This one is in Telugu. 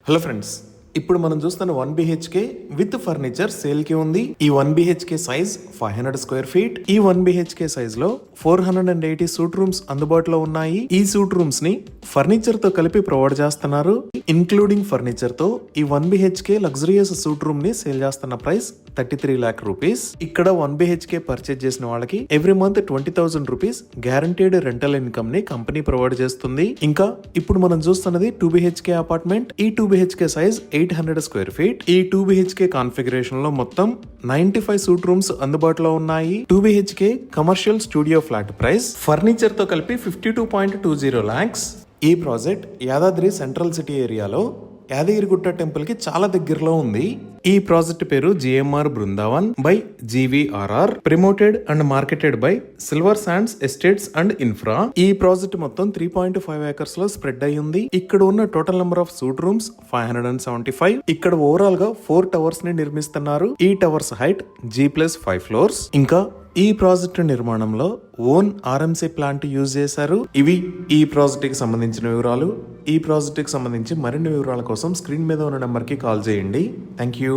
హలో ఫ్రెండ్స్, ఇప్పుడు మనం చూస్తున్న 1 BHK విత్ ఫర్నిచర్ సేల్ కి ఉంది. ఈ 1 BHK సైజ్ 500 స్క్వేర్ ఫీట్. ఈ 1 BHK సైజ్ లో 480 సూట్ రూమ్స్ అందుబాటులో ఉన్నాయి. ఈ సూట్ రూమ్స్ ని ఫర్నిచర్ తో కలిపి ప్రొవైడ్ చేస్తున్నారు. ఇన్క్లూడింగ్ ఫర్నిచర్ తో ఈ 1 BHK లగ్జరియస్ సూట్ రూమ్ ని సేల్ చేస్తున్న ప్రైస్ 33 lakh రూపీస్. ఇక్కడ 1 BHK పర్చేజ్ చేసిన వాళ్ళకి every month 20,000 rupees guaranteed rental income ని కంపెనీ ప్రొవైడ్ చేస్తుంది. ఇంకా ఇప్పుడు మనం చూస్తున్నది 2 BHK అపార్ట్మెంట్. ఈ 2 BHK సైజ్ 800 స్క్వేర్ ఫీట్. ఈ 2 BHK కాన్ఫిగరేషన్ లో మొత్తం 95 సూట్ రూమ్స్ అందుబాటులో ఉన్నాయి. 2 BHK commercial studio flat price furniture తో కలిపి 52.20 lakhs. ఈ ప్రాజెక్ట్ యాదాద్రి సెంట్రల్ సిటీ ఏరియాలో యాదగిరిగుట్ట టెంపుల్ కి చాలా దగ్గరలో ఉంది. ఈ ప్రాజెక్ట్ పేరు GMR Brindavan by GVRR, promoted and marketed by silver sands estates and infra. ఈ ప్రాజెక్ట్ మొత్తం 3.5 acres లో స్ప్రెడ్ అయి ఉంది. ఇక్కడ ఉన్న total number of suit rooms 575. ఇక్కడ ఓవరాల్ గా 4 టవర్స్ ని నిర్మిస్తున్నారు. ఈ టవర్స్ హైట్ G+5 floors. ఇంకా ఈ ప్రాజెక్టు నిర్మాణంలో ఓన్ RMC ప్లాంట్ యూజ్ చేశారు. ఇవి ఈ ప్రాజెక్ట్ కి సంబంధించిన వివరాలు. ఈ ప్రాజెక్ట్ కి సంబంధించి మరిన్ని వివరాల కోసం స్క్రీన్ మీద ఉన్న నెంబర్ కి కాల్ చేయండి. Thank you.